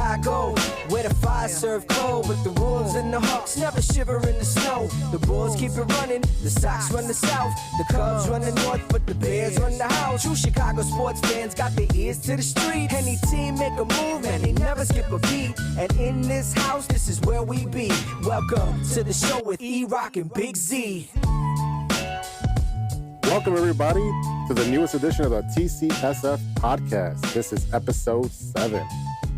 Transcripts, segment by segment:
Chicago, where the fire serve cold, but the Wolves and the Hawks never shiver in the snow. The Bulls keep it running, the Sox run the South, the Cubs run the North, but the Bears run the house. True Chicago sports fans got their ears to the street. Any team make a move and they never skip a beat. And in this house, this is where we be. Welcome to the show with E-ROC and BIG Z. Welcome, everybody, to the newest edition of the TCSF podcast. This is episode 7.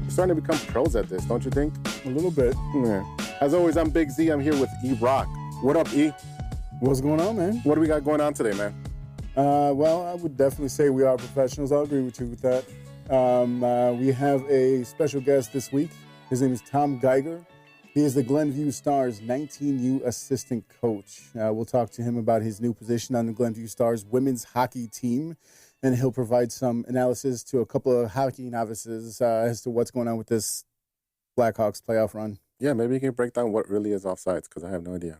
We're starting to become pros at this, don't you think? A little bit. Yeah. As always, I'm Big Z. I'm here with E-ROC. What up, E? What's going on, man? What do we got going on today, man? Well, I would definitely say we are professionals. I'll agree with you with that. We have a special guest this week. His name is Tom Geiger. He is the GLENVIEW Stars 19U assistant coach. We'll talk to him about his new position on the GLENVIEW Stars women's hockey team, and he'll provide some analysis to a couple of hockey novices as to what's going on with this BLACKHAWKS playoff run. Yeah, maybe you can break down what really is offsides, because I have no idea.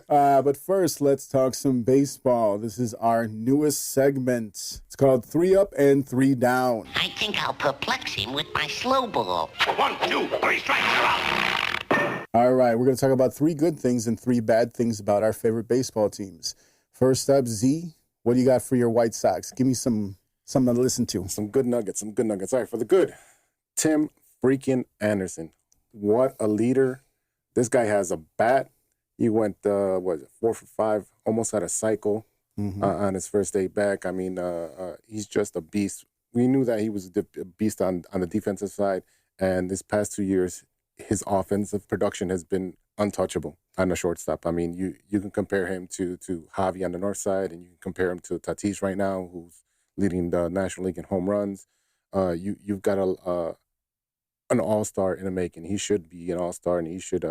But first, let's talk some baseball. This is our newest segment. It's called 3 Up and 3 Down. I think I'll perplex him with my slow ball. 1, 2, 3 strikes, you're out. All right, we're going to talk about 3 good things and 3 bad things about our favorite baseball teams. First up, Z, what do you got for your White Sox? Give me something to listen to. Some good nuggets. All right, for the good, Tim freaking Anderson. What a leader. This guy has a bat. He went, 4 for 5, almost had a cycle on his first day back. I mean, he's just a beast. We knew that he was a beast on the defensive side, and this past 2 years, his offensive production has been untouchable on the shortstop. I mean, you can compare him to Javi on the north side, and you can compare him to Tatis right now, who's leading the National League in home runs. You've got an all-star in the making. He should be an all-star, and he should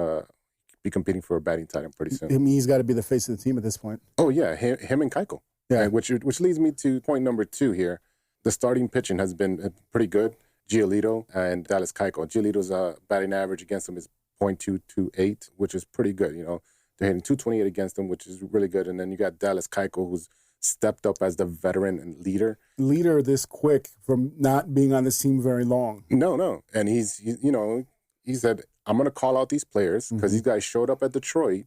be competing for a batting title pretty soon. I mean, he's got to be the face of the team at this point. Oh, yeah, him and Keuchel. Yeah. Which leads me to point number 2 here. The starting pitching has been pretty good. Giolito and Dallas Keuchel. Giolito's batting average against him is .228, which is pretty good. You know, they're hitting .228 against him, which is really good. And then you got Dallas Keuchel, who's stepped up as the veteran and leader. Leader this quick from not being on this team very long. No. And he said, I'm going to call out these players because these guys showed up at Detroit.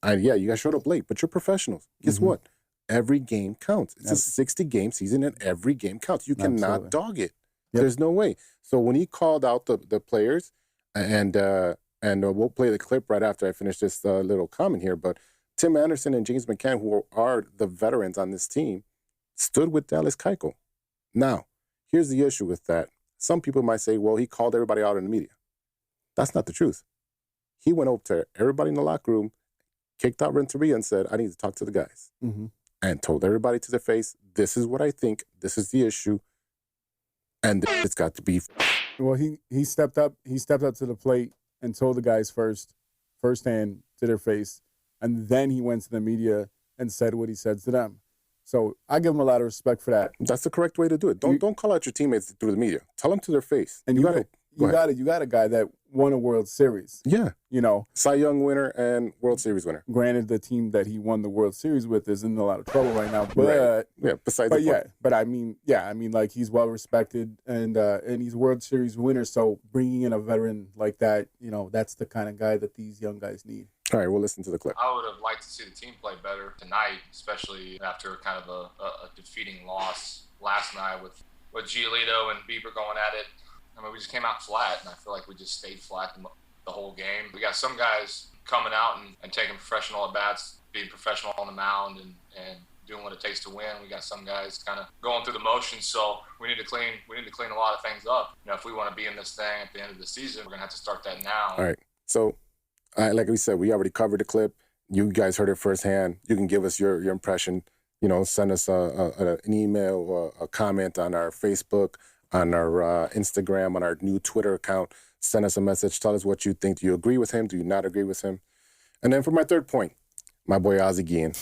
And yeah, you guys showed up late, but you're professionals. Guess what? Every game counts. It's a 60-game season, and every game counts. You cannot dog it. Yep. There's no way. So when he called out the players, and we'll play the clip right after I finish this little comment here, but Tim Anderson and James McCann, who are the veterans on this team, stood with Dallas Keuchel. Now, here's the issue with that. Some people might say, well, he called everybody out in the media. That's not the truth. He went over to everybody in the locker room, kicked out Renteria, and said, I need to talk to the guys. And told everybody to their face, this is what I think, this is the issue, and it's got to be. Well, he stepped up. He stepped up to the plate and told the guys firsthand to their face, and then he went to the media and said what he said to them. So I give him a lot of respect for that. That's the correct way to do it. Don't call out your teammates through the media. Tell them to their face. And you got a guy that won a World Series. Yeah. You know, Cy Young winner and World Series winner. Granted, the team that he won the World Series with is in a lot of trouble right now. But I mean, like, he's well respected and he's a World Series winner. So bringing in a veteran like that, you know, that's the kind of guy that these young guys need. All right, we'll listen to the clip. I would have liked to see the team play better tonight, especially after kind of a defeating loss last night with Giolito and Bieber going at it. I mean, we just came out flat, and I feel like we just stayed flat the whole game. We got some guys coming out and taking professional at-bats, being professional on the mound and doing what it takes to win. We got some guys kind of going through the motions, so we need to clean a lot of things up. You know, if we want to be in this thing at the end of the season, we're going to have to start that now. All right. So, like we said, we already covered the clip. You guys heard it firsthand. You can give us your impression. You know, send us an email or a comment on our Facebook, on our Instagram, on our new Twitter account. Send us a message. Tell us what you think. Do you agree with him? Do you not agree with him? And then for my third point, my boy Ozzie Guillen.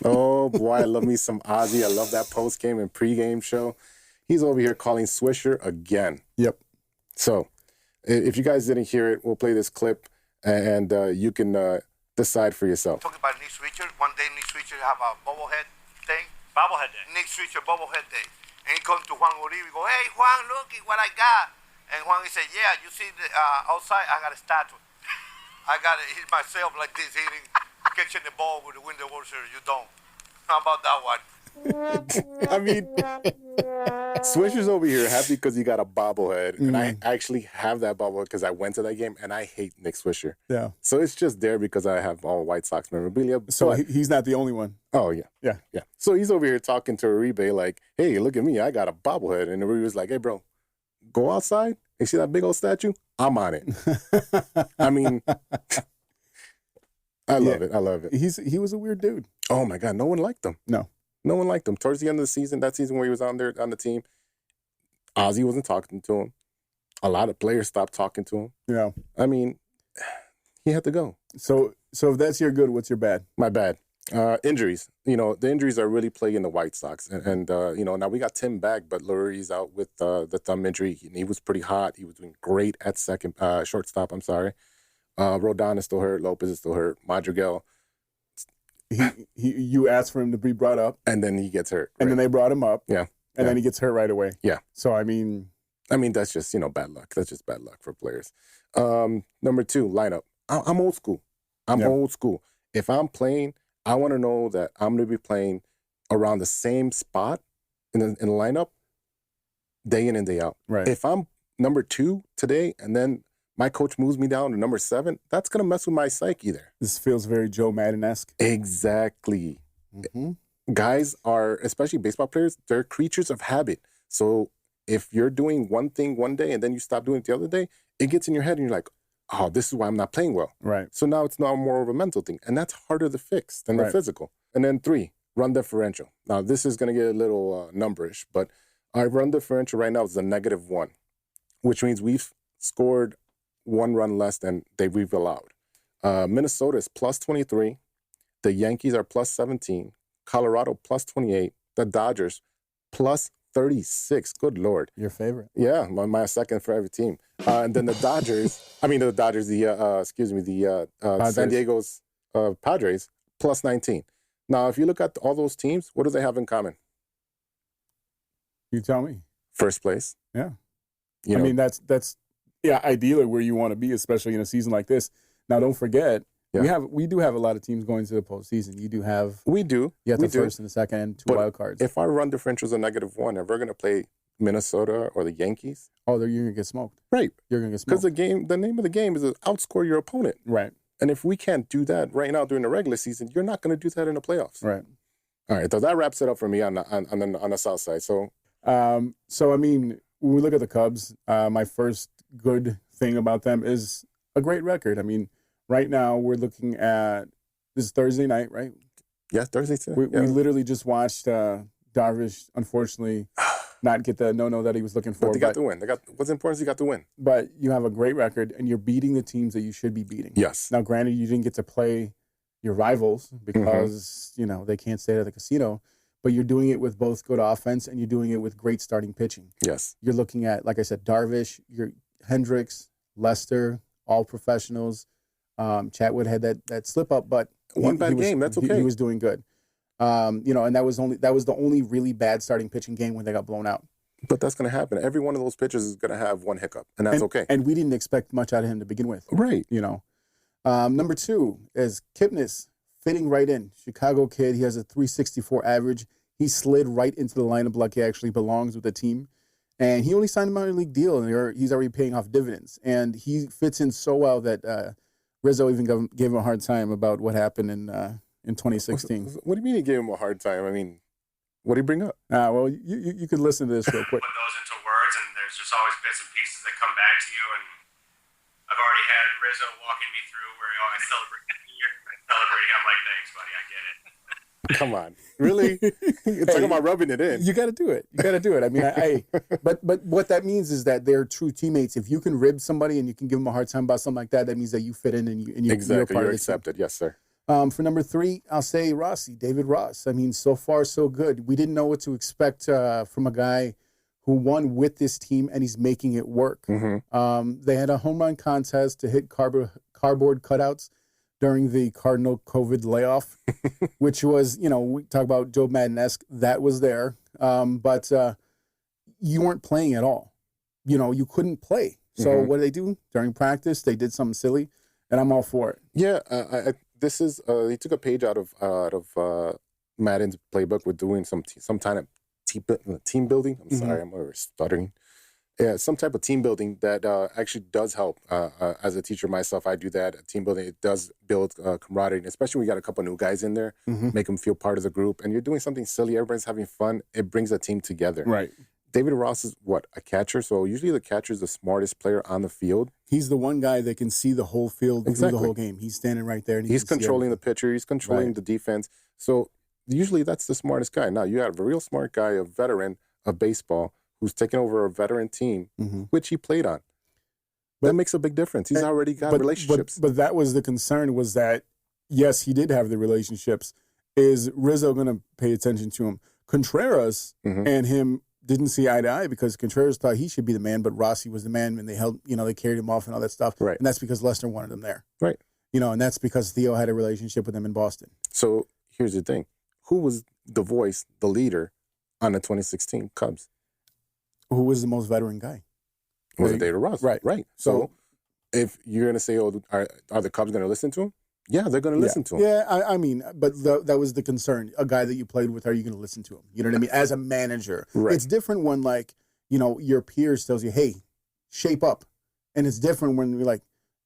Oh, boy, I love me some Ozzie. I love that post-game and pre-game show. He's over here calling Swisher again. Yep. So if you guys didn't hear it, we'll play this clip, and you can decide for yourself. Talking about Nick Swisher. One day Nick Swisher have a bobblehead thing. Bobblehead day. Nick Swisher bobblehead day. And he comes to Juan Uribe, go, hey, Juan, look at what I got. And Juan, he said, yeah, you see the outside, I got a statue. I got to hit myself like this, hitting, catching the ball with the window washer. You don't. How about that one? I mean, Swisher's over here happy because he got a bobblehead. And I actually have that bobblehead because I went to that game, and I hate Nick Swisher. Yeah. So it's just there because I have all White Sox memorabilia. So he's not the only one. Oh, yeah. Yeah. Yeah. So he's over here talking to Uribe like, hey, look at me. I got a bobblehead. And Uribe was like, hey, bro, go outside and see that big old statue? I'm on it. I mean, I love it. I love it. He was a weird dude. Oh, my God. No one liked him. No one liked him. Towards the end of the season, that season where he was on the team, Ozzie wasn't talking to him. A lot of players stopped talking to him. Yeah. I mean, he had to go. So if that's your good, what's your bad? My bad. Injuries. The injuries are really plaguing the White Sox. And now we got Tim back, but Lurie's out with the thumb injury. He was pretty hot. He was doing great at shortstop, I'm sorry. Rodon is still hurt. Lopez is still hurt. Madrigal. You asked for him to be brought up. And then he gets hurt. And then they brought him up. Yeah. And then he gets hurt right away. Yeah. So, I mean, that's just, bad luck. That's just bad luck for players. Number 2, lineup. I'm old school. Old school. If I'm playing, I want to know that I'm going to be playing around the same spot in the lineup day in and day out. Right. If I'm number 2 today and then my coach moves me down to number 7, that's going to mess with my psyche there. This feels very Joe Madden-esque. Exactly. Mm-hmm. Guys are, especially baseball players, they're creatures of habit. So if you're doing one thing one day and then you stop doing it the other day, it gets in your head and you're like, oh, this is why I'm not playing well. Right. So now it's now more of a mental thing. And that's harder to fix than the physical. And then 3, run differential. Now, this is going to get a little numberish, but our run differential right now is a -1, which means we've scored 1 run less than we've allowed. Minnesota is +23. The Yankees are +17. Colorado +28. The Dodgers +36. Good Lord. Your favorite. Yeah, my second favorite team. And then the San Diego's Padres +19. Now, if you look at all those teams, what do they have in common? You tell me. First place. Yeah. I mean, that's ideally where you want to be, especially in a season like this. Now, don't forget, we do have a lot of teams going to the postseason. You do have. We do. You have the first and the second and 2 wild cards. If our run differential is a -1, and we're going to play Minnesota or the Yankees, you're going to get smoked. Right. You're going to get smoked. Because the name of the game is to outscore your opponent. Right. And if we can't do that right now during the regular season, you're not going to do that in the playoffs. Right. All right. So that wraps it up for me on the south side. So, I mean, when we look at the Cubs, my first good thing about them is a great record. I mean, right now we're looking at this is Thursday night, right? Yeah, Thursday too. We literally just watched Darvish, unfortunately, not get the no that he was looking for. But they got the win. What's important is you got the win. But you have a great record, and you're beating the teams that you should be beating. Yes. Now, granted, you didn't get to play your rivals because they can't stay at the casino. But you're doing it with both good offense and you're doing it with great starting pitching. Yes. You're looking at, like I said, Darvish, Hendricks, Lester, all professionals. Chatwood had that slip up, but one bad game. That's okay. He was doing good. And that was the only really bad starting pitching game when they got blown out. But that's going to happen. Every one of those pitchers is going to have one hiccup, and that's okay. And we didn't expect much out of him to begin with. Right. Number 2 is Kipnis. Fitting right in. Chicago kid. He has a 364 average. He slid right into the lineup like he actually belongs with the team. And he only signed a minor league deal, and he's already paying off dividends. And he fits in so well that Rizzo even gave him a hard time about what happened in 2016. What do you mean he gave him a hard time? I mean, what did he bring up? Well, you could listen to this real quick. Put those into words, and there's just always bits and pieces that come back to you. And I've already had Rizzo walking me through where I celebrate here. Celebrating, I'm like, thanks, buddy, I get it. Come on, really? You're talking about rubbing it in. You got to do it. I mean, but what that means is that they're true teammates. If you can rib somebody and you can give them a hard time about something like that, that means that you fit in and you're part of accepted. Yes, sir. For number 3, I'll say David Ross. I mean, so far so good. We didn't know what to expect from a guy who won with this team, and he's making it work. They had a home run contest to hit cardboard cutouts during the Cardinal COVID layoff, which was, we talk about Joe Madden-esque, that was there. But you weren't playing at all. you couldn't play. So what did they do? During practice, they did something silly, and I'm all for it. Yeah, this is he took a page out of Madden's playbook with doing some kind of team building. I'm sorry, I'm already stuttering. Yeah, some type of team building that actually does help. As a teacher myself, I do that. Team building, it does build camaraderie, especially when you got a couple new guys in there, make them feel part of the group, and you're doing something silly, everybody's having fun. It brings a team together. Right. David Ross is a catcher? So usually the catcher is the smartest player on the field. He's the one guy that can see the whole field through the whole game. He's standing right there. And he's controlling the pitcher. He's controlling the defense. So usually that's the smartest guy. Now you have a real smart guy, a veteran of baseball, who's taken over a veteran team, which he played on. That makes a big difference. He's already got relationships. But that was the concern, was that, yes, he did have the relationships. Is Rizzo going to pay attention to him? Contreras and him didn't see eye to eye because Contreras thought he should be the man, but Rossi was the man, and they held, they carried him off and all that stuff. Right. And that's because Lester wanted him there. Right. And that's because Theo had a relationship with him in Boston. So here's the thing. Who was the voice, the leader on the 2016 Cubs? Who was the most veteran guy? Was it David Ross? Right. Right. So if you're going to say, are the Cubs going to listen to him? Yeah, they're going to listen to him. Yeah, I mean, but that was the concern. A guy that you played with, are you going to listen to him? You know what I mean? As a manager. Right. It's different when, your peers tells you, hey, shape up. And it's different when you're like,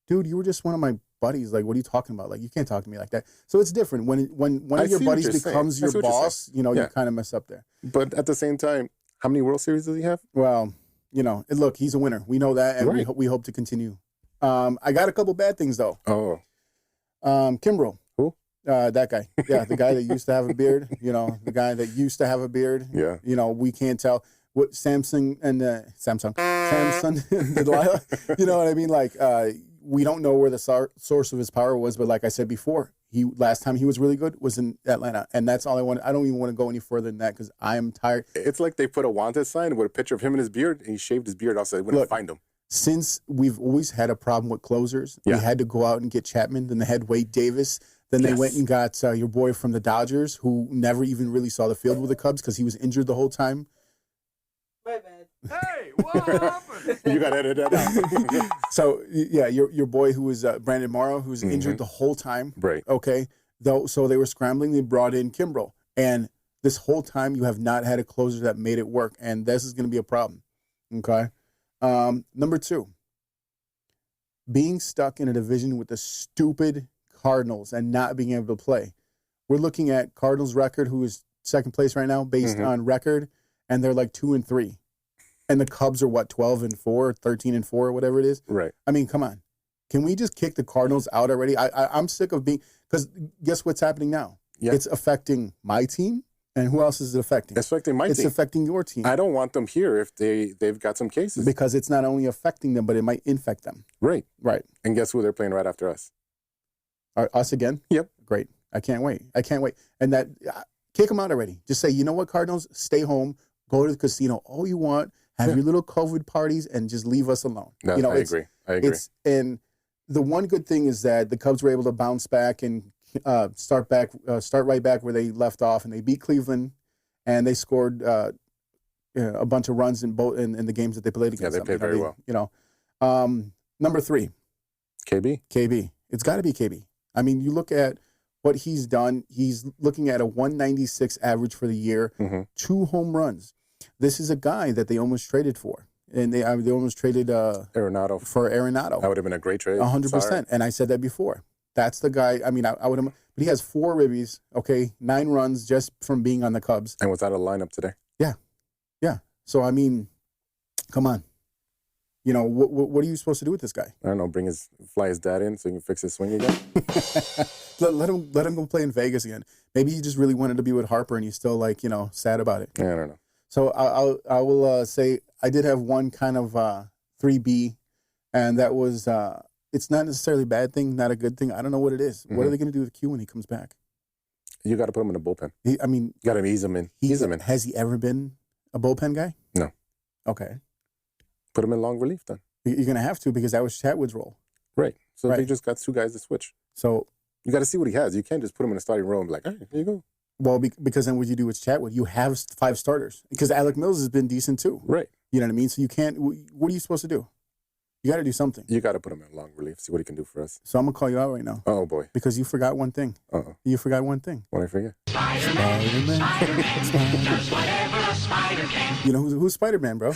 dude, you were just one of my buddies. Like, what are you talking about? Like, you can't talk to me like that. So it's different. When one of your buddies becomes your boss, you kind of mess up there. But at the same time, how many World Series does he have? Well, look, he's a winner. We know that, and we hope to continue. I got a couple bad things, though. Oh. Kimbrel. Who? That guy. Yeah, the guy that used to have a beard. The guy that used to have a beard. Yeah. We can't tell what Samson and Samson and Delilah. You know what I mean? Like, we don't know where the source of his power was, but like I said before, last time he was really good was in Atlanta, and that's all I want. I don't even want to go any further than that because I am tired. It's like they put a wanted sign with a picture of him and his beard, and he shaved his beard off so they wouldn't find him. Since we've always had a problem with closers, we had to go out and get Chapman, then they had Wade Davis, then they went and got your boy from the Dodgers, who never even really saw the field with the Cubs because he was injured the whole time. My bad. Hey, what happened? You got to edit that out. So, yeah, your boy who was Brandon Morrow, who was injured the whole time. Right. Okay. So they were scrambling. They brought in Kimbrel. And this whole time you have not had a closer that made it work. And this is going to be a problem. Okay. Number 2, being stuck in a division with the stupid Cardinals and not being able to play. We're looking at Cardinals record, who is second place right now based on record, and they're like 2-3. And the Cubs are 12-4, 13-4, or whatever it is. Right. I mean, come on. Can we just kick the Cardinals out already? I'm sick of because guess what's happening now? Yeah. It's affecting my team. And who else is it affecting? It's affecting my team. It's affecting your team. I don't want them here if they've got some cases. Because it's not only affecting them, but it might infect them. Right. Right. And guess who they're playing right after us? Us again? Yep. Great. I can't wait. And that, kick them out already. Just say, you know what, Cardinals? Stay home. Go to the casino all you want. Have your little COVID parties and just leave us alone. No, I agree. And the one good thing is that the Cubs were able to bounce back and start right back where they left off, and they beat Cleveland, and they scored a bunch of runs in the games that they played against. Yeah, they played very well. Number 3, KB. It's got to be KB. I mean, you look at what he's done. He's looking at a 196 average for the year, 2 home runs. This is a guy that they almost traded for. And they almost traded Arenado. For Arenado. That would have been a great trade. 100%. And I said that before. That's the guy. I mean, I would have. But he has 4 ribbies, 9 runs just from being on the Cubs. And was out of the lineup today. Yeah. So, I mean, come on. What are you supposed to do with this guy? I don't know, fly his dad in so he can fix his swing again. let him go play in Vegas again. Maybe he just really wanted to be with Harper and he's still sad about it. Yeah, I don't know. So I will say I did have one kind of 3B, and that was it's not necessarily a bad thing, not a good thing. I don't know what it is. What are they going to do with Q when he comes back? You got to put him in the bullpen. You got to ease him in. Has he ever been a bullpen guy? No. Okay. Put him in long relief then. You're going to have to because that was Chatwood's role. Right. So they just got 2 guys to switch. So you got to see what he has. You can't just put him in a starting role and be like, all right, here you go. Well, because then what you do is chat with. You have 5 starters because Alec Mills has been decent too. Right. You know what I mean? So you can't. What are you supposed to do? You got to do something. You got to put him in long relief. See what he can do for us. So I'm gonna call you out right now. Oh boy. Because you forgot one thing. Uh-oh. You forgot one thing. What did I forget? Spider-Man. You know who's Spider-Man, bro?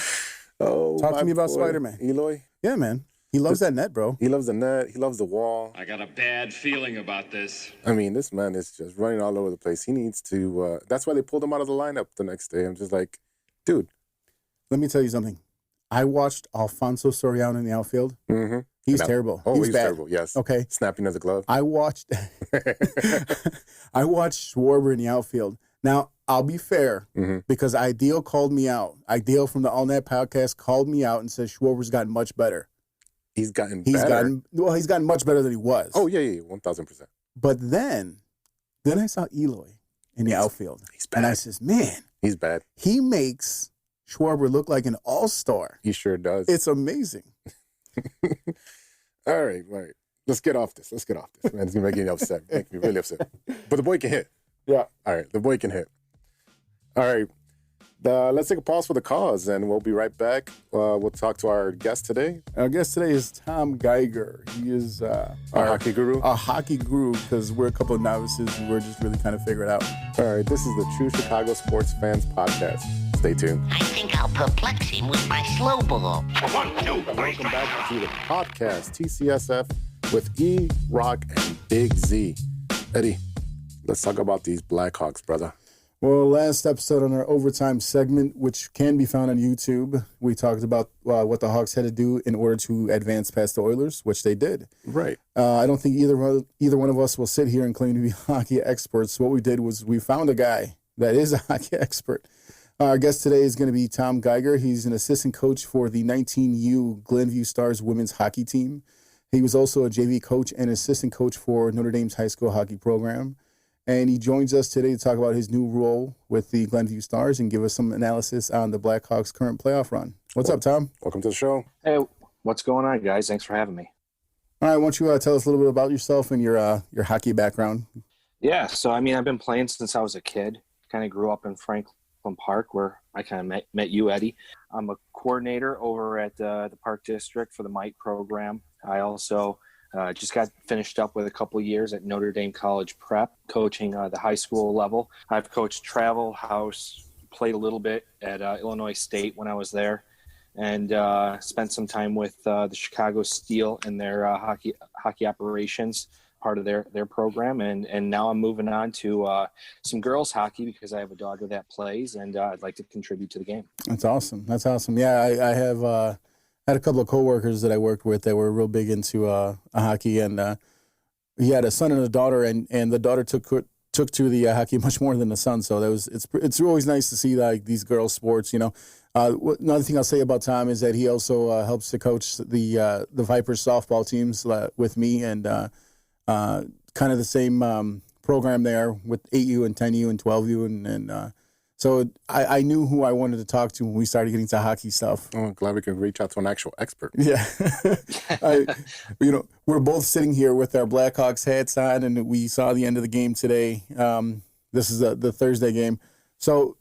Oh, Talk to me about Spider-Man. Eloy. Yeah, man. He loves that net, bro. He loves the net. He loves the wall. I got a bad feeling about this. I mean, this man is just running all over the place. He needs to. That's why they pulled him out of the lineup the next day. I'm just like, dude. Let me tell you something. I watched Alfonso Soriano in the outfield. Mm-hmm. He's terrible. Oh, he's bad. terrible. Yes. Okay. Snapping of the glove. I watched Schwarber in the outfield. Now, I'll be fair because Ideal called me out. Ideal from the All Net podcast called me out and said Schwarber's gotten much better. He's gotten better. He's gotten much better than he was. Oh, yeah, 1,000%. But then I saw Eloy in the outfield. He's bad. And I says, man. He's bad. He makes Schwarber look like an all-star. He sure does. It's amazing. All right. Let's get off this. Man, it's going to make me upset. Make me really upset. But the boy can hit. Yeah. All right. The boy can hit. All right. Let's take a pause for the cause, and we'll be right back. We'll talk to our guest today. Our guest today is Tom Geiger. He is our hockey guru. A hockey guru, because we're a couple of novices and we're just really kind of figuring it out. All right. This is the True Chicago Sports Fans Podcast. Stay tuned. I think I'll perplex him with my slow ball. 1, 2, 3. Welcome back to the podcast, TCSF, with E-ROC and BIG Z. Eddie, let's talk about these Blackhawks, brother. Well, last episode on our overtime segment, which can be found on YouTube, we talked about what the Hawks had to do in order to advance past the Oilers, which they did. Right. I don't think either one of us will sit here and claim to be hockey experts. What we did was we found a guy that is a hockey expert. Our guest today is going to be Tom Geiger. He's an assistant coach for the 19U GLENVIEW Stars women's hockey team. He was also a JV coach and assistant coach for Notre Dame's high school hockey program. And he joins us today to talk about his new role with the GLENVIEW Stars and give us some analysis on the Blackhawks' current playoff run. What's up, Tom? Welcome to the show. Hey, what's going on, guys? Thanks for having me. All right, why don't you tell us a little bit about yourself and your hockey background? Yeah, so, I mean, I've been playing since I was a kid. Kind of grew up in Franklin Park, where I kind of met you, Eddie. I'm a coordinator over at the Park District for the MITE program. I also just got finished up with a couple of years at Notre Dame College Prep, coaching the high school level. I've coached travel, house, played a little bit at Illinois State when I was there, and spent some time with the Chicago Steel and their hockey operations, part of their program. And now I'm moving on to some girls hockey because I have a daughter that plays, and I'd like to contribute to the game. That's awesome. Yeah, I have had a couple of coworkers that I worked with that were real big into hockey, and he had a son and a daughter, and the daughter took to the hockey much more than the son. So it's always nice to see like these girls sports. You know, another thing I'll say about Tom is that he also helps to coach the Vipers softball teams with me, and kind of the same program there with 8U and 10U and 12U, and so I knew who I wanted to talk to when we started getting to hockey stuff. Oh, I'm glad we can reach out to an actual expert. Yeah. We're both sitting here with our Blackhawks hats on, and we saw the end of the game today. This is the Thursday game. So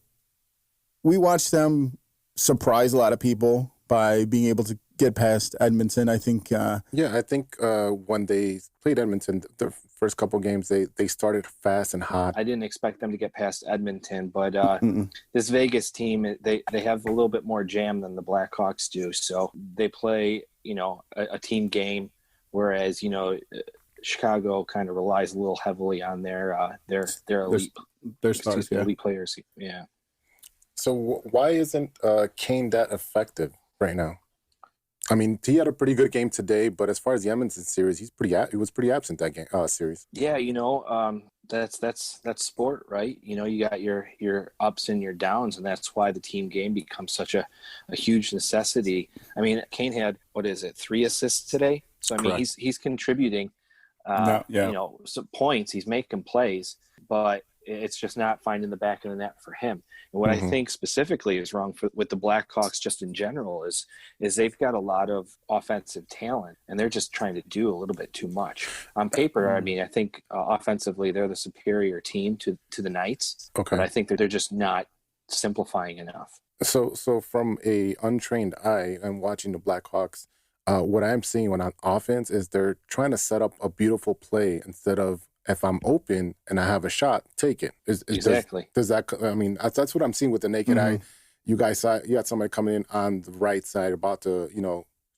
we watched them surprise a lot of people by being able to get past Edmonton. I think. I think when they played Edmonton, the first couple games, they started fast and hot. I didn't expect them to get past Edmonton, but this Vegas team, they have a little bit more jam than the Blackhawks do. So they play, a team game, whereas Chicago kind of relies a little heavily on their elite, their stars, elite players. Yeah. So why isn't Kane that effective right now? I mean, he had a pretty good game today, but as far as the Edmonton series, he was pretty absent that game series. Yeah, that's sport, right? You got your ups and your downs, and that's why the team game becomes such a huge necessity. I mean, Kane had 3 assists today, so I mean he's contributing, some points, he's making plays, but It's just not finding the back of the net for him. And what I think specifically is wrong with the Blackhawks just in general is they've got a lot of offensive talent, and they're just trying to do a little bit too much. On paper, I mean, I think offensively they're the superior team to the Knights, but I think that they're just not simplifying enough. So from a untrained eye, I'm watching the Blackhawks. What I'm seeing when on offense is they're trying to set up a beautiful play instead of, if I'm open and I have a shot, take it. Exactly. Does that? I mean, that's what I'm seeing with the naked eye. You guys saw you had somebody coming in on the right side about to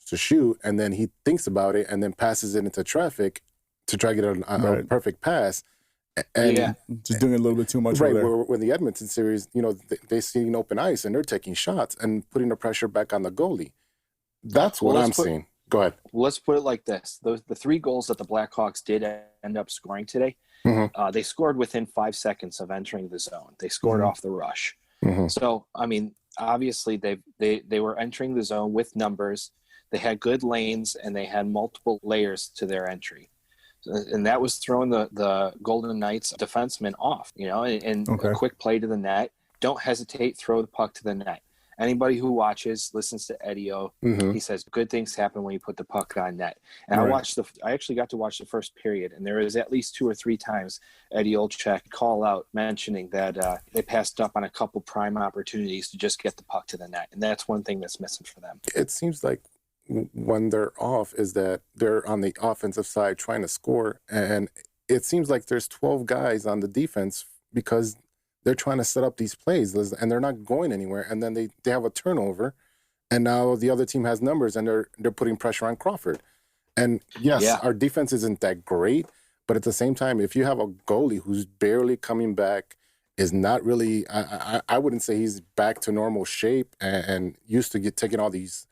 to shoot, and then he thinks about it and then passes it into traffic to try to get a perfect pass. And just doing a little bit too much. Right. Where the Edmonton series, they see an open ice and they're taking shots and putting the pressure back on the goalie. That's what I'm seeing. Go ahead. Let's put it like this. The 3 goals that the Blackhawks did end up scoring today, they scored within 5 seconds of entering the zone. They scored off the rush. So, I mean, obviously they were entering the zone with numbers. They had good lanes, and they had multiple layers to their entry. And that was throwing the Golden Knights defenseman off, and a quick play to the net. Don't hesitate, throw the puck to the net. Anybody who listens to Eddie O, he says good things happen when you put the puck on net. And I actually got to watch the first period, and there was at least 2 or 3 times Eddie Olczyk call out mentioning that they passed up on a couple prime opportunities to just get the puck to the net. And that's one thing that's missing for them. It seems like when they're off is that they're on the offensive side trying to score. And it seems like there's 12 guys on the defense because they're trying to set up these plays and they're not going anywhere. And then they have a turnover, and now the other team has numbers and they're putting pressure on Crawford. And our defense isn't that great, but at the same time, if you have a goalie who's barely coming back, is not really, I wouldn't say he's back to normal shape and used to taking all these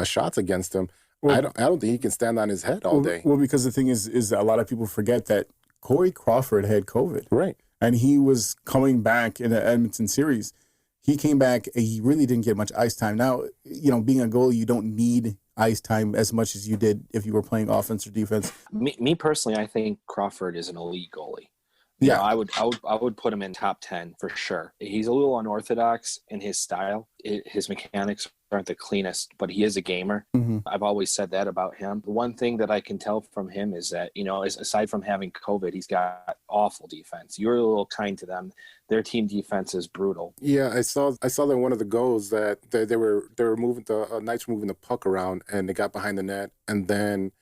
shots against him. Well, I don't think he can stand on his head all day. Well, because the thing is a lot of people forget that Corey Crawford had COVID. Right. And he was coming back in the Edmonton series. He came back, and he really didn't get much ice time. Now, being a goalie, you don't need ice time as much as you did if you were playing offense or defense. Me personally, I think Crawford is an elite goalie. I would put him in top 10 for sure. He's a little unorthodox in his style. His mechanics aren't the cleanest, but he is a gamer. I've always said that about him. The one thing that I can tell from him is that, aside from having COVID, he's got awful defense. You're a little kind to them. Their team defense is brutal. Yeah, I saw that one of the goals that they were moving the Knights were moving the puck around, and they got behind the net, and then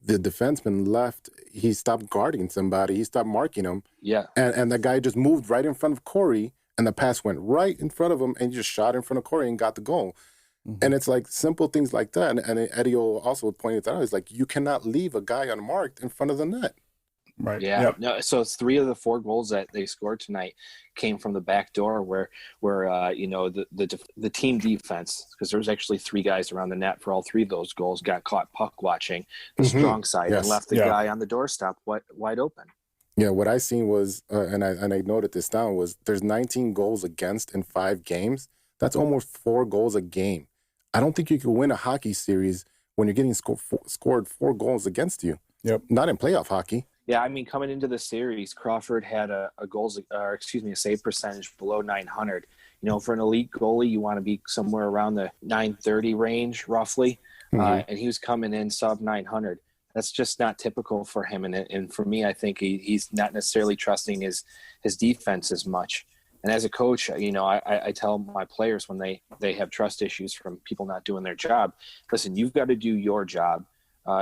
the defenseman left. He stopped guarding somebody. He stopped marking him. Yeah. And the guy just moved right in front of Corey, and the pass went right in front of him, and he just shot in front of Corey and got the goal. And it's like simple things like that. And Eddie also pointed that out. He's like, you cannot leave a guy unmarked in front of the net. Right. Yeah. Yep. No. So 3 of the 4 goals that they scored tonight came from the back door, where the team defense, because there was actually 3 guys around the net for all 3 of those goals, got caught puck watching the strong side and left the guy on the doorstep wide open. Yeah. What I seen was, and I noted this down, was there's 19 goals against in 5 games. That's almost 4 goals a game. I don't think you can win a hockey series when you're getting scored 4 goals against you. Yep. Not in playoff hockey. Yeah, I mean, coming into the series, Crawford had a save percentage below 900. For an elite goalie, you want to be somewhere around the 930 range, roughly. And he was coming in sub 900. That's just not typical for him. And for me, I think he's not necessarily trusting his defense as much. And as a coach, I tell my players when they have trust issues from people not doing their job, listen, you've got to do your job.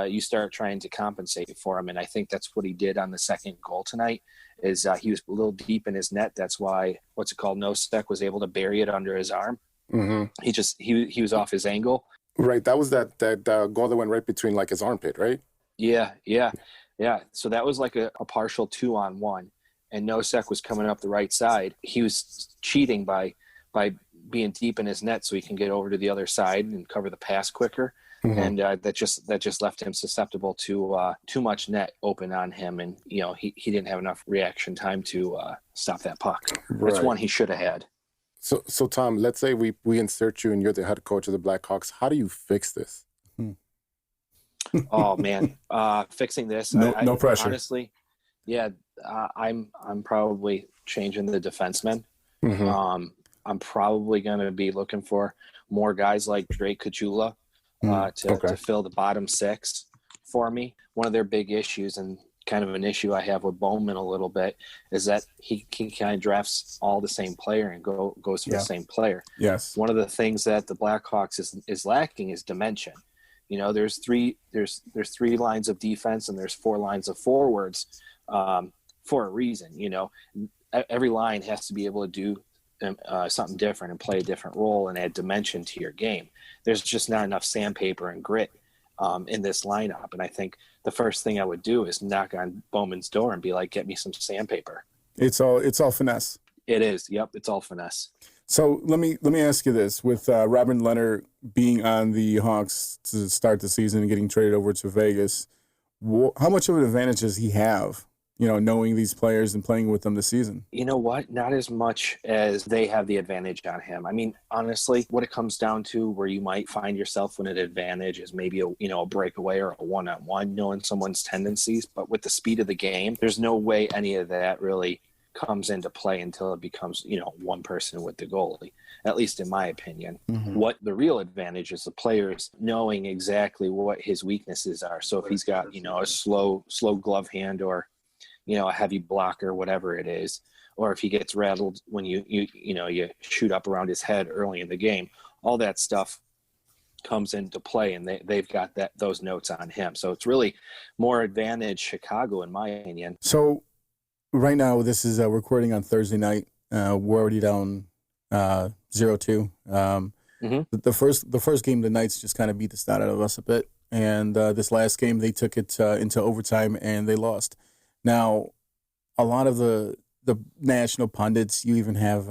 You start trying to compensate for him. And I think that's what he did on the second goal tonight is he was a little deep in his net. That's why, Nosek was able to bury it under his arm. He was off his angle. Right. That was that goal that went right between his armpit, right? Yeah. So that was like a partial 2-on-1. And Nosek was coming up the right side. He was cheating by being deep in his net so he can get over to the other side and cover the pass quicker. And that just left him susceptible to too much net open on him, and he didn't have enough reaction time to stop that puck. Right. It's one he should have had. So Tom, let's say we insert you and you're the head coach of the Blackhawks. How do you fix this? Oh man, fixing this. No pressure. Honestly, yeah, I'm probably changing the defensemen. I'm probably going to be looking for more guys like Drake Kachula to fill the bottom six for me. One of their big issues, and kind of an issue I have with Bowman a little bit, is that he kind of drafts all the same player and goes for the same player. Yes. One of the things that the Blackhawks is lacking is dimension. You know, there's three lines of defense and there's 4 lines of forwards for a reason. You know, every line has to be able to do something different and play a different role and add dimension to your game. There's just not enough sandpaper and grit in this lineup. And I think the first thing I would do is knock on Bowman's door and be like, get me some sandpaper. It's all finesse. It is. Yep. It's all finesse. So let me ask you this: with Robin Leonard being on the Hawks to start the season and getting traded over to Vegas, how much of an advantage does he have? You know, knowing these players and playing with them this season. You know what? Not as much as they have the advantage on him. I mean, honestly, what it comes down to, where you might find yourself with an advantage, is maybe a breakaway or a one-on-one, knowing someone's tendencies. But with the speed of the game, there's no way any of that really comes into play until it becomes, one person with the goalie, at least in my opinion. What the real advantage is the players knowing exactly what his weaknesses are. So if he's got, a slow glove hand, or a heavy blocker, whatever it is, or if he gets rattled when you shoot up around his head early in the game, all that stuff comes into play, and they've got those notes on him. So it's really more advantage Chicago, in my opinion. So right now, this is recording on Thursday night. We're already down 0-2. The first game, the Knights just kind of beat the snot out of us a bit, and this last game they took it into overtime and they lost. Now, a lot of the national pundits, you even have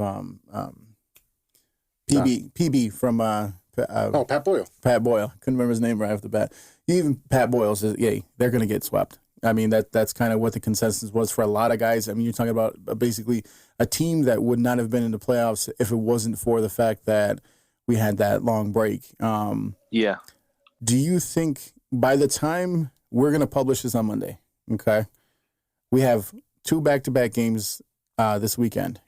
PB from Pat Boyle. Pat Boyle. Couldn't remember his name right off the bat. Even Pat Boyle says, they're going to get swept. I mean, that's kind of what the consensus was for a lot of guys. I mean, you're talking about basically a team that would not have been in the playoffs if it wasn't for the fact that we had that long break. Yeah. Do you think by the time we're going to publish this on Monday, okay, we have 2 back-to-back games this weekend.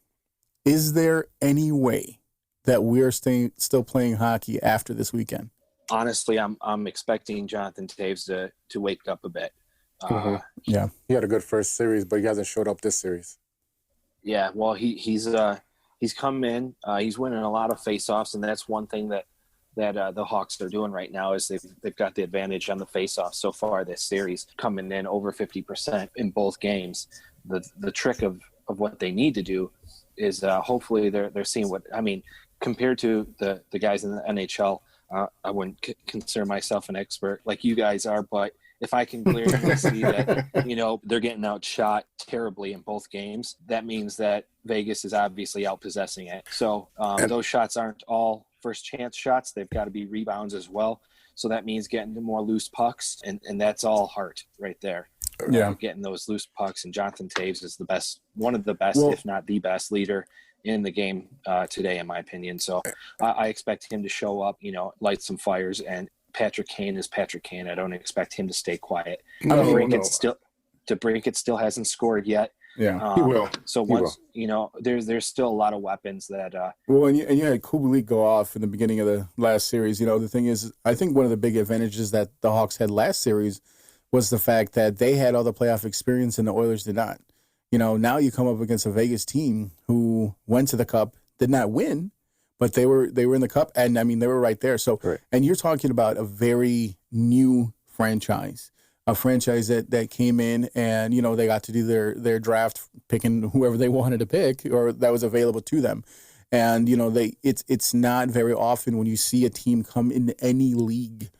Is there any way that we're still playing hockey after this weekend? Honestly, I'm expecting Jonathan Taves to wake up a bit. Yeah, he had a good first series, but he hasn't showed up this series. Yeah, well, he's come in. He's winning a lot of faceoffs, and that's one thing that the Hawks are doing right now is they've got the advantage on the faceoff so far this series, coming in over 50% in both games. The trick of what they need to do is hopefully they're seeing what, I mean, compared to the guys in the NHL, I wouldn't consider myself an expert like you guys are, but if I can clearly see that, they're getting outshot terribly in both games, that means that Vegas is obviously outpossessing it. So those shots aren't all first chance shots. They've got to be rebounds as well. So that means getting to more loose pucks, and that's all heart right there. Yeah. Getting those loose pucks, and Jonathan Taves is one of the best, if not the best leader in the game today, in my opinion. So I expect him to show up, light some fires, and Patrick Kane is Patrick Kane. I don't expect him to stay quiet. DeBrincat still hasn't scored yet. Yeah, he will. So once there's still a lot of weapons that. And you had Kubalik go off in the beginning of the last series. The thing is, I think one of the big advantages that the Hawks had last series was the fact that they had all the playoff experience and the Oilers did not. Now you come up against a Vegas team who went to the Cup, did not win, but they were in the Cup, and I mean they were right there. So, right. And you're talking about a very new franchise. A franchise that came in and, they got to do their draft, picking whoever they wanted to pick or that was available to them. And, it's not very often when you see a team come into any league.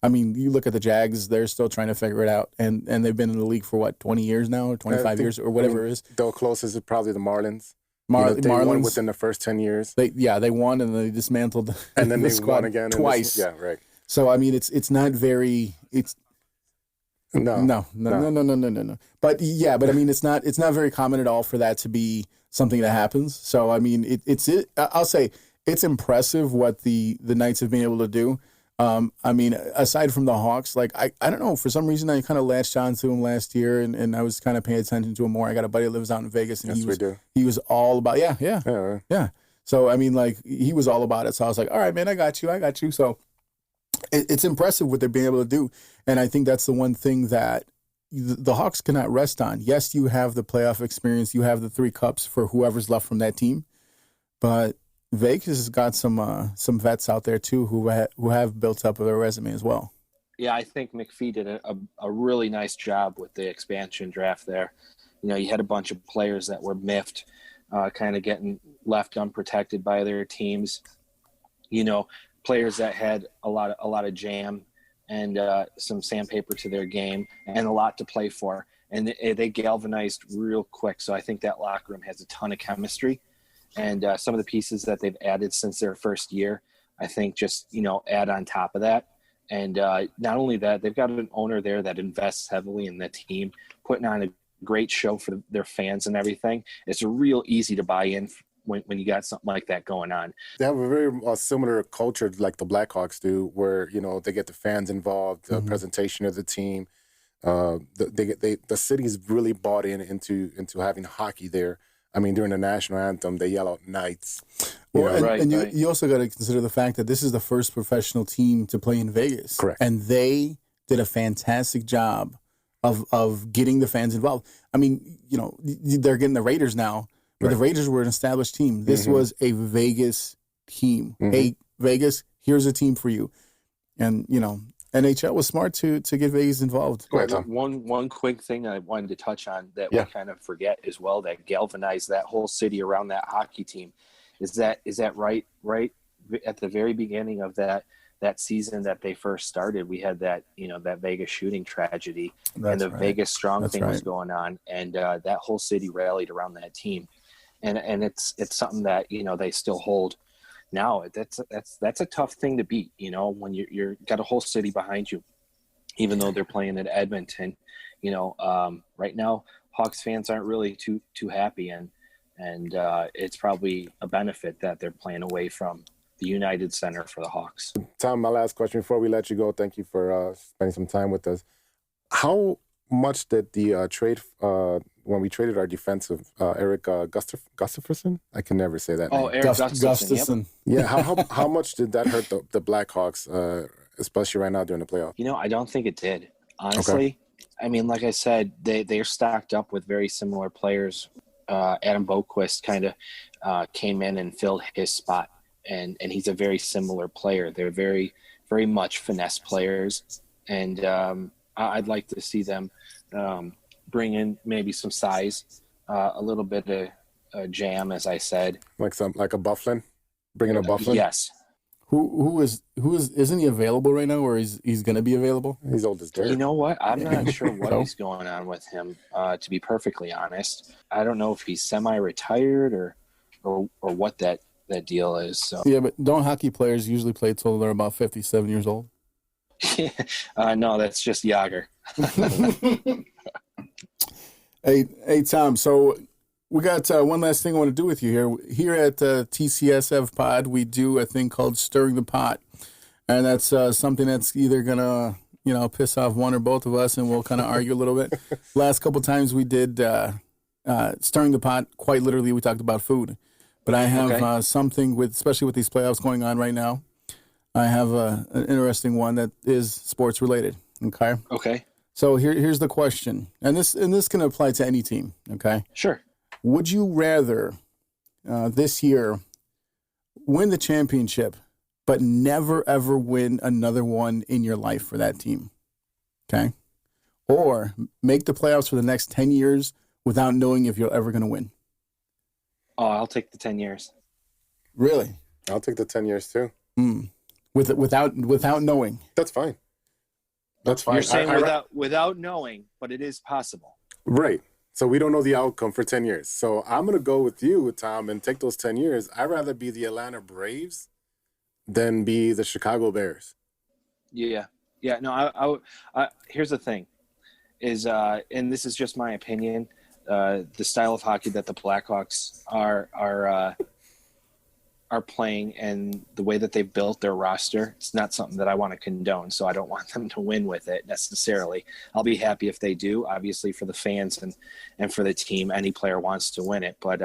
I mean, you look at the Jags, they're still trying to figure it out. And they've been in the league for 20 years now or 25 years or whatever it is. The closest is probably the Marlins. They Marlins won within the first 10 years. They won and they dismantled and then the they squad won again twice. Yeah, right. So, I mean, it's not very No. But I mean, it's not very common at all for that to be something that happens. So I mean, I'll say it's impressive what the Knights have been able to do. I mean, aside from the Hawks, like I don't know, for some reason I kind of latched on to him last year, and I was kind of paying attention to him more. I got a buddy that lives out in Vegas, and he was all about yeah. So I mean, like he was all about it. So I was like, all right, man, I got you. So it's impressive what they're being able to do, and I think that's the one thing that the Hawks cannot rest on. Yes, you have the playoff experience, you have the 3 cups for whoever's left from that team, but Vegas has got some vets out there too who have built up their resume as well. Yeah, I think McPhee did a really nice job with the expansion draft there. You know, you had a bunch of players that were miffed, kind of getting left unprotected by their teams. You know, players that had a lot of jam and some sandpaper to their game and a lot to play for. And they galvanized real quick. So I think that locker room has a ton of chemistry. And some of the pieces that they've added since their first year, I think just, you know, add on top of that. And not only that, they've got an owner there that invests heavily in the team, putting on a great show for their fans and everything. It's real easy to buy in when you got something like that going on. They have a very similar culture like the Blackhawks do, where, you know, they get the fans involved, the presentation of the team. The city's really bought into having hockey there. I mean, during the national anthem, they yell out Knights. You also got to consider the fact that this is the first professional team to play in Vegas. Correct. And they did a fantastic job of getting the fans involved. I mean, you know, they're getting the Raiders now, but the Raiders were an established team. This was a Vegas team. Hey, Vegas, here's a team for you. And, you know, NHL was smart to get Vegas involved. Go ahead, Tom. One quick thing I wanted to touch on that we kind of forget as well, that galvanized that whole city around that hockey team, is that right at the very beginning of that season that they first started, we had that, you know, that Vegas shooting tragedy. That's and the Vegas Strong thing was going on, and that whole city rallied around that team, and it's something that, you know, they still hold. Now that's a tough thing to beat, you know, when you're got a whole city behind you, even though they're playing in Edmonton. You know, right now Hawks fans aren't really too happy, and it's probably a benefit that they're playing away from the United Center for the Hawks. Tom, my last question before we let you go. Thank you for spending some time with us. How much did the trade when we traded our defensive Eric Gustafsson? I can never say that name. Eric Gustafsson. Yep. Yeah. How much did that hurt the Blackhawks, especially right now during the playoffs? You know, I don't think it did. Honestly, okay. I mean, like I said, they're stacked up with very similar players. Adam Boquist kind of came in and filled his spot, and he's a very similar player. They're very, very much finesse players, and I'd like to see them bring in maybe some size, a little bit of jam, as I said. Like a Bufflin? Bringing a Bufflin? Yes. Who isn't he available right now, or he's going to be available? He's old as dirt. You know what? I'm not sure what is going on with him, to be perfectly honest. I don't know if he's semi-retired or what that deal is. So. Yeah, but don't hockey players usually play till they're about 57 years old? No, that's just Geiger. Hey, Tom, so we got one last thing I want to do with you here. Here at TCSF Pod, we do a thing called Stirring the Pot. And that's something that's either going to, you know, piss off one or both of us, and we'll kind of argue a little bit. Last couple times we did Stirring the Pot, quite literally, we talked about food. But I have something, especially with these playoffs going on right now, I have an interesting one that is sports related. Okay. Okay. So here's the question, and this can apply to any team. Okay. Sure. Would you rather this year win the championship, but never ever win another one in your life for that team? Okay. Or make the playoffs for the next 10 years without knowing if you're ever going to win? Oh, I'll take the 10 years. Really? I'll take the 10 years too. Without knowing. That's fine. That's fine. You're saying without knowing, but it is possible. Right. So we don't know the outcome for 10 years. So I'm going to go with you, Tom, and take those 10 years. I'd rather be the Atlanta Braves than be the Chicago Bears. Yeah. Yeah. No, I here's the thing is, and this is just my opinion, the style of hockey that the Blackhawks are are playing and the way that they've built their roster, it's not something that I want to condone. So I don't want them to win with it necessarily. I'll be happy if they do, obviously for the fans and for the team. Any player wants to win it, but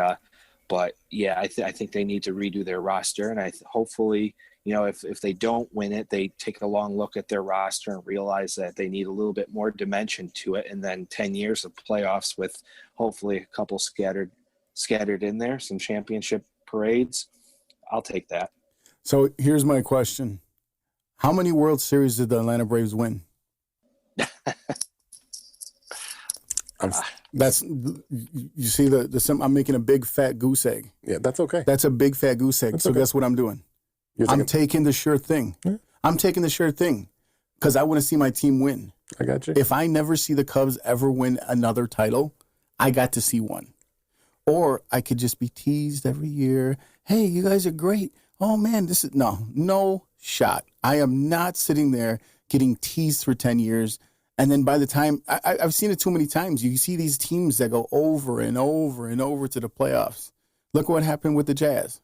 yeah, I think they need to redo their roster, and hopefully, you know, if they don't win it, they take a long look at their roster and realize that they need a little bit more dimension to it, and then 10 years of playoffs with hopefully a couple scattered in there, some championship parades. I'll take that. So here's my question. How many World Series did the Atlanta Braves win? That's, you see I'm making a big fat goose egg. Yeah, that's okay. That's a big fat goose egg. That's so okay. guess what I'm doing? I'm taking the sure thing. Yeah. I'm taking the sure thing because I want to see my team win. I got you. If I never see the Cubs ever win another title, I got to see one. Or I could just be teased every year. Hey, you guys are great. Oh, man, this is no shot. I am not sitting there getting teased for 10 years. And then by the time, I've seen it too many times. You see these teams that go over and over and over to the playoffs. Look what happened with the Jazz.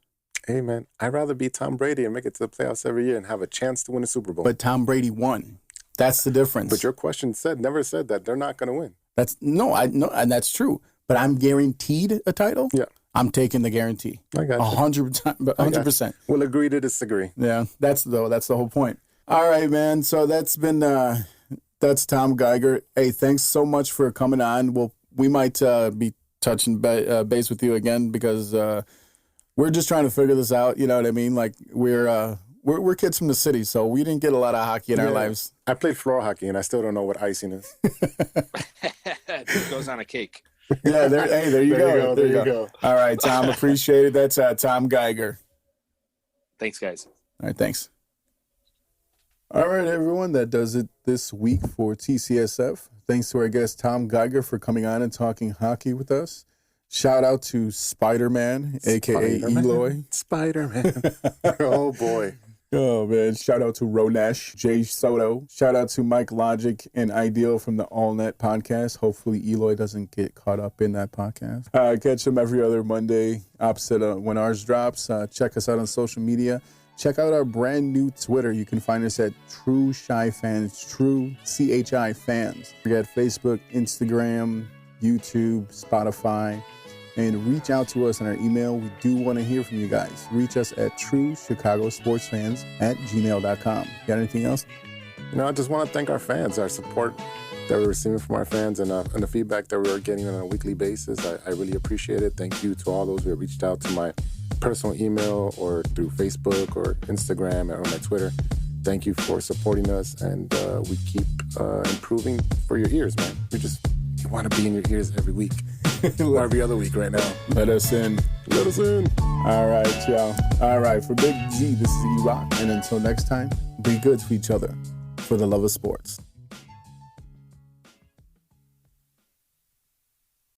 Hey, man, I'd rather be Tom Brady and make it to the playoffs every year and have a chance to win a Super Bowl. But Tom Brady won. That's the difference. But your question never said that they're not going to win. And that's true. But I'm guaranteed a title. Yeah, I'm taking the guarantee. I got you. 100%. We'll agree to disagree. Yeah, that's the whole point. All right, man. So that's Tom Geiger. Hey, thanks so much for coming on. We might be touching base with you again because we're just trying to figure this out. You know what I mean? Like we're kids from the city, so we didn't get a lot of hockey in our lives. I played floor hockey, and I still don't know what icing is. It goes on a cake. Yeah, there you go. There you go. All right, Tom, appreciate it. That's Tom Geiger. Thanks, guys. All right, thanks. All right, everyone, that does it this week for TCSF. Thanks to our guest, Tom Geiger, for coming on and talking hockey with us. Shout out to Spider-Man, a.k.a. Eloy. Spider-Man. Oh, boy. Oh, man. Shout out to Ronesh, Jay Soto. Shout out to Mike Logic and Ideal from the All Net podcast. Hopefully Eloy doesn't get caught up in that podcast. Catch them every other Monday, opposite when ours drops. Check us out on social media. Check out our brand new Twitter. You can find us at True Chi Fans, True CHI Fans. We got Facebook, Instagram, YouTube, Spotify. And reach out to us on our email. We do want to hear from you guys. Reach us at truechicagosportsfans@gmail.com. Got anything else? I just want to thank our fans, our support that we're receiving from our fans, and the feedback that we're getting on a weekly basis. I really appreciate it. Thank you to all those who have reached out to my personal email or through Facebook or Instagram or my Twitter. Thank you for supporting us, and we keep improving for your ears, man. You want to be in your ears every week. Or every other week right now. Let us in. Let us in. All right, y'all. All right, for Big Z, this is E-ROC. And until next time, be good to each other for the love of sports.